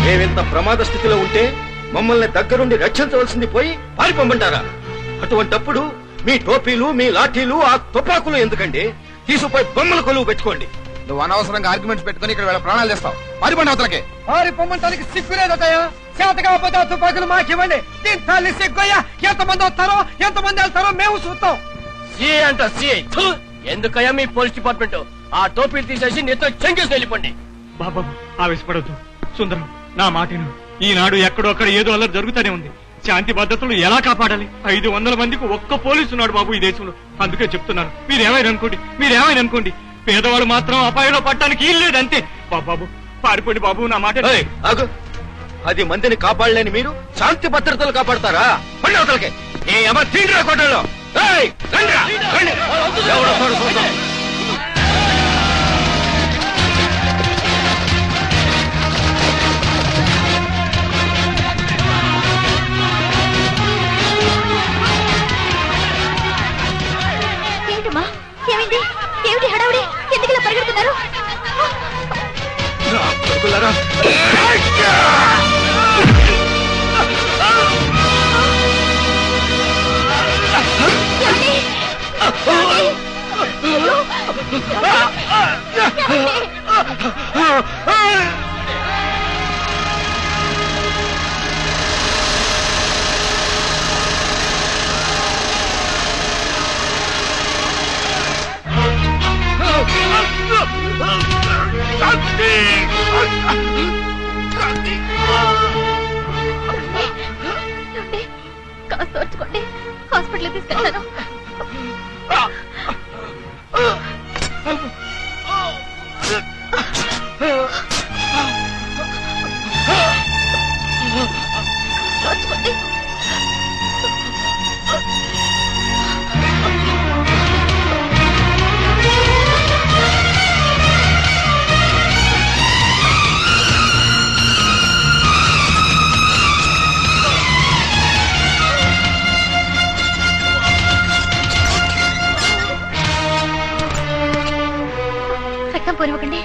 మేమింత ప్రమాద స్థితిలో ఉంటే మమ్మల్ని దగ్గరుండి రక్షించవలసింది పోయి పారిపోమంటారా? అటువంటప్పుడు మీ టోపీలు, మీ లాఠీలు, ఆ తుపాకులు ఎందుకండి? తీసుకుపోయి బొమ్మల కొలువు పెట్టుకోండి. నువ్వు అనవసరంగా ఆర్గ్యుమెంట్స్ పెట్టుకుని ఇక్కడ వీళ్ళ ప్రాణాలు చేస్తావు. పారిపోండి అవతలకి. పారిపోమంటానికి సిగ్గులేదయ్యా. చేత కాకపోతే ఆ తుపాకులు మాకివ్వండి. దీని తల్లి సిగ్గయ్యా. ఎంతమంది వస్తారో ఎంతమంది వెళ్తారో మేము చూస్తాం. సిఐ అంట సిఐ. ఎందుకయ్యా మీ పోలీస్ డిపార్ట్మెంట్? ఆ టోపీలు తీసేసి నీతో చెంగేసి వెళ్ళిపోండి. బాబా ఆవేశపడద్దు సుందరం, నా మాటను. ఈనాడు ఎక్కడో అక్కడ ఏదో అలా జరుగుతూనే ఉంది. శాంతి భద్రతలు ఎలా కాపాడాలి? 500 మందికి ఒక్క పోలీసు ఉన్నాడు బాబు ఈ దేశంలో. అందుకే చెప్తున్నాను, మీరేమైనా అనుకోండి, పేదవాళ్ళు మాత్రం అపాయంలో పట్టడానికి ఏం లేదు, అంతే. బాబు పారిపోండి బాబు, నా మాట. 10 మందిని కాపాడలేని మీరు శాంతి భద్రతలు కాపాడతారా? పండి అవతలకి. ఏ అమ్మ తీండ్రా కోటలో. ఏంటమ్మా, ఏమైంది? ఏమిటి హడావుడి? ఎందుకు ఇలా పరిగెడుతున్నారు? కాస్త ఓర్చుకోండి, హాస్పిటల్ తీసుకెళ్తాను. ఓర్చుకోండి. రక్తం పోనివ్వకండి.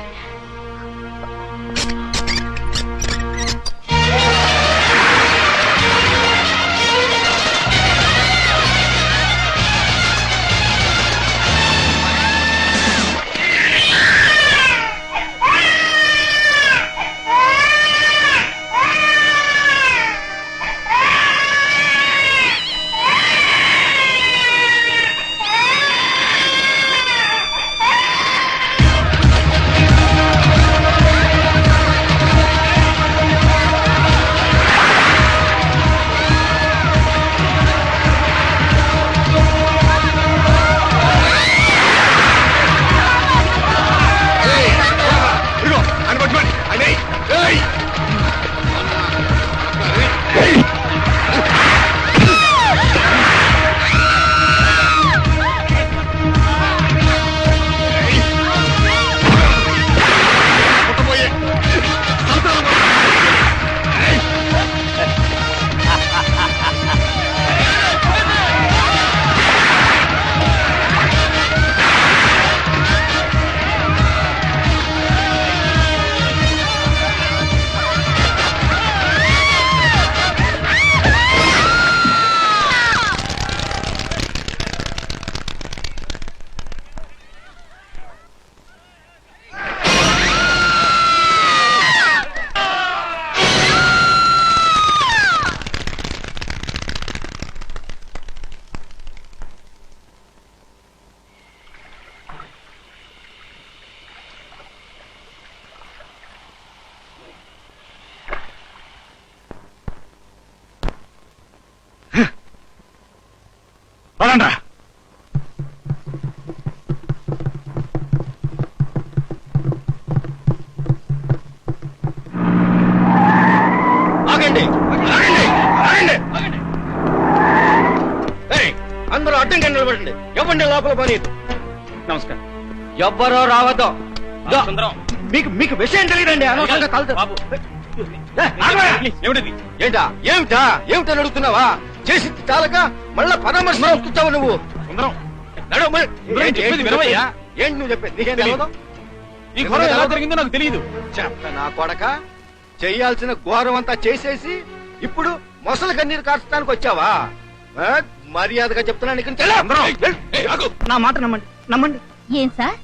ఆగండి, అందరూ అడ్డంగా నిలబడండి. ఎవరిని లోపల పని. నమస్కారం. ఎవ్వరో రావద్దు. సుందరం, మీకు విషయం తెలియదండి. అనవసరంగా కలుద్దాం. ఏంటా ఏమిటని అడుగుతున్నావా? చేసి చాలక మళ్ళా పరామర్శ వస్తున్నావు నువ్వు. ఏంటి నువ్వు చెప్పేది? నీకేం తెలియదు. ఈ గొడవ ఎలా జరిగిందో నాకు తెలియదు. చెప్తా నా కొడక, చేయాల్సిన ఘోరం అంతా చేసేసి ఇప్పుడు మొసలు కన్నీరు కార్చడానికి వచ్చావా? ఆ, మర్యాదగా చెప్తున్నాను ఇక్కడి నుంచి వెళ్ళు. నా మాట నమ్మండి, నమ్మండి. ఏం సార్,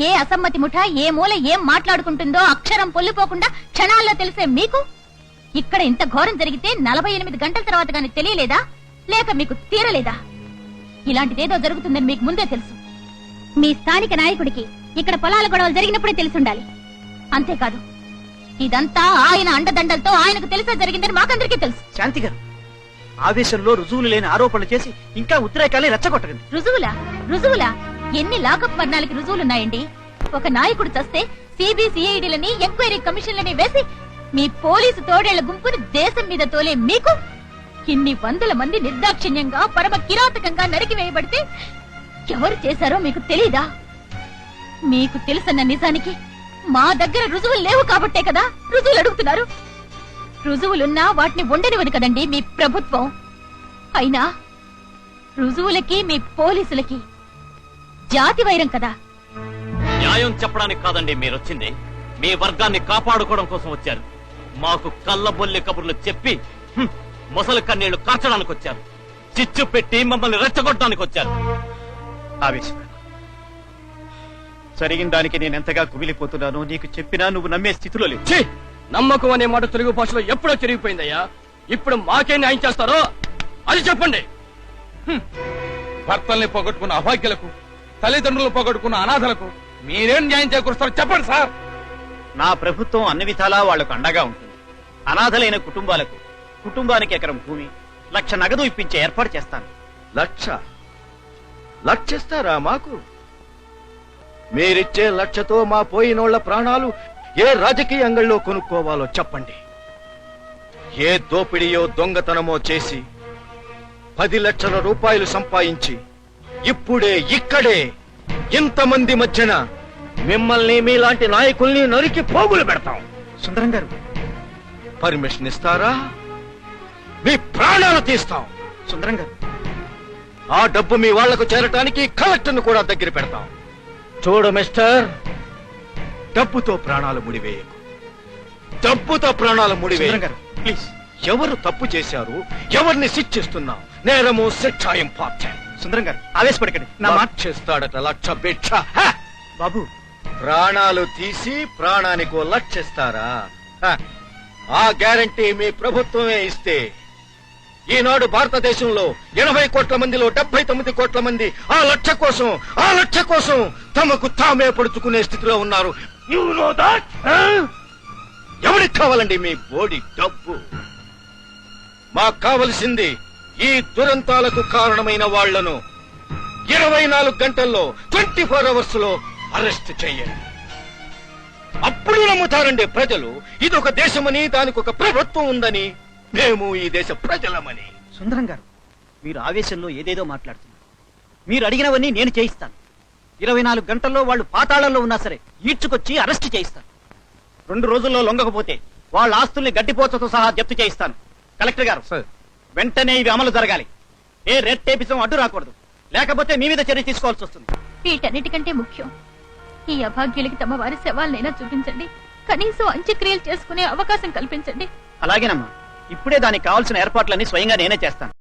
ఏ అసమ్మతి ముఠ ఏ మూల ఏం మాట్లాడుకుంటుందో అక్షరం పొల్లిపోకుండా క్షణాల్లో తెలిసే మీకు ఇక్కడ ఇంత ఘోరం జరిగితే 48 గంటల తర్వాత కానీ తెలియలేదా? లేక మీకు తీరలేదా? ఇలాంటిదేదో జరుగుతుందని మీకు ముందే తెలుసు. మీ స్థానిక నాయకుడికి ఇక్కడ పొలాల గొడవలు జరిగినప్పుడే తెలిసుండాలి. అంతేకాదు, ఇదంతా ఆయన అండదండలతో ఆయనకు తెలిసే జరిగిందని మాకందరికీ తెలుసు. శాంతి గారు, ఆవేశంలో రుజువులు లేని ఆరోపణలు చేసి ఇంకా ఉద్రేకాలే రెచ్చగొట్టకండి. రుజువులా ఎన్ని లాకప్ మరణాలకి రుజువులున్నాయండి? ఒక నాయకుడు చస్తే సిబిసిఐడిలని ఎంక్వైరీ కమిషన్లని వేసి మీ పోలీసు తోడేళ్ల గుంపును దేశం మీద తోలే మీకు ఇన్ని వందల మంది నిర్దాక్షిణ్యంగా పరమ కిరాతకంగా నరికివేయబడితే ఎవరు చేశారో మీకు తెలీదా? మీకు తెలుసన్న నిజానికి మా దగ్గర రుజువులు లేవు కాబట్టే కదా రుజువులు అడుగుతున్నారు. రుజువులున్నా వాటిని ఉండనివని కదండి మీ ప్రభుత్వం. అయినా రుజువులకి మీ పోలీసులకి జాతి వైరం కదా. న్యాయం చెప్పడానికి కాదండి మీరొచ్చింది, మీ వర్గాన్ని కాపాడుకోవడం కోసం వచ్చారు. మాకు కళ్ళబొల్లి కబుర్లు చెప్పి మొసలు కన్నీళ్లు కార్చడానికి వచ్చారు. చిచ్చు పెట్టి మమ్మల్ని రెచ్చగొట్టడానికి వచ్చారు. ఆవేశం జరిగిన దానికి నేను ఎంతగా కుమిలిపోతున్నానో నీకు చెప్పినా నువ్వు నమ్మే స్థితిలో లేవు. ఛీ! నమ్మకం అనే మాట తెలుగు భాషలో ఎప్పుడో తిరిగిపోయిందయ్యా. ఇప్పుడు మాకే న్యాయం చేస్తారో అది చెప్పండి. భర్తల్ని పోగొట్టుకున్న అభాగ్యులకు, తల్లిదండ్రులు పోగొట్టుకున్న అనాథలకు మీరేం న్యాయం చేకూరుస్తారో చెప్పండి సార్. నా ప్రభుత్వం అన్ని విధాలా వాళ్లకు అండగా ఉంటుంది. అనాథలైన కుటుంబాలకు కుటుంబానికి ఎకరం భూమి, 1,00,000 నగదు ఇప్పించే ఏర్పాటు చేస్తాను. లక్షిస్తారా మాకు? మీరిచ్చే లక్షతో మా పోయినోళ్ల ప్రాణాలు ఏ రాజకీయ అంగళ్ళలో కొనుక్కోవాలో చెప్పండి. ఏ దోపిడీయో దొంగతనమో చేసి 10 లక్షల రూపాయలు సంపాదించి ఇప్పుడే ఇక్కడే ఇంతమంది మధ్యన మిమ్మల్ని మీలాంటి నాయకుల్ని నరికి పోగులు పెడతాం. సుందరం గారు, పర్మిషన్ ఇస్తారా? మీ ప్రాణాలు తీస్తాం. సుందరం గారు, ఆ డబ్బు మీ వాళ్లకు చేరటానికి కలెక్టర్ను కూడా దగ్గర పెడతాం. చూడు మిస్టర్, డబ్బుతో ప్రాణాలు ముడివేయకు. డబ్బుతో ప్రాణాలు సుందరం ముడివేయకు. గారు, ప్లీజ్. ఎవరు తప్పు చేశారు, ఎవరిని శిక్షిస్తున్నాం? నేరము శిక్ష ఇంపార్టెంట్. సుందరం గారు, ఆవేశపడకండి. నా మాట చేస్తాడట లక్ష భిక్ష. బాబు, ప్రాణాలు తీసి ప్రాణానికో లక్షిస్తారా? ఆ గ్యారంటీ మీ ప్రభుత్వమే ఇస్తే ఈనాడు భారతదేశంలో 80 కోట్ల మందిలో 79 కోట్ల మంది ఆ లక్ష కోసం తమకు తామే పడుచుకునే స్థితిలో ఉన్నారు. You know that? ఎవరికి కావాలండి మీ బోడి డబ్బు? మాకు కావలసింది ఈ దురంతాలకు కారణమైన వాళ్లను 24 గంటల్లో 24 అవర్స్ లో అరెస్ట్ చెయ్యండి. అప్పుడు నమ్ముతారండి ప్రజలు ఇదొక దేశమని, దానికి ఒక ప్రభుత్వం ఉందని, మేము ఈ దేశ ప్రజలమని. సుందరం గారు, మీరు ఆవేశంలో ఏదేదో మాట్లాడుతున్నారు. మీరు అడిగినవన్నీ నేను చేయిస్తాను. 24 గంటల్లో వాళ్ళు పాతాళంలో ఉన్నా సరే ఈడ్చుకొచ్చి అరెస్ట్ చేయిస్తాను. 2 రోజుల్లో లొంగకపోతే వాళ్ళ ఆస్తుల్ని గడ్డిపోతతో సహా జప్తు చేయిస్తాను. కలెక్టర్ గారు, వెంటనే ఇవి అమలు జరగాలి. ఏ రెడ్ టేపిజం అడ్డు రాకూడదు, లేకపోతే మీ మీద చర్య తీసుకోవాల్సి వస్తుంది. వీటన్నిటికంటే ముఖ్యం, ఈ అభాగ్యులకి తమ వారి శవాలనైనా చూపించండి. కనీసం అంత్యక్రియలు చేసుకునే అవకాశం కల్పించండి. అలాగేనమ్మా, ఇప్పుడే దానికి కావాల్సిన ఏర్పాట్లన్నీ స్వయంగా నేనే చేస్తాను.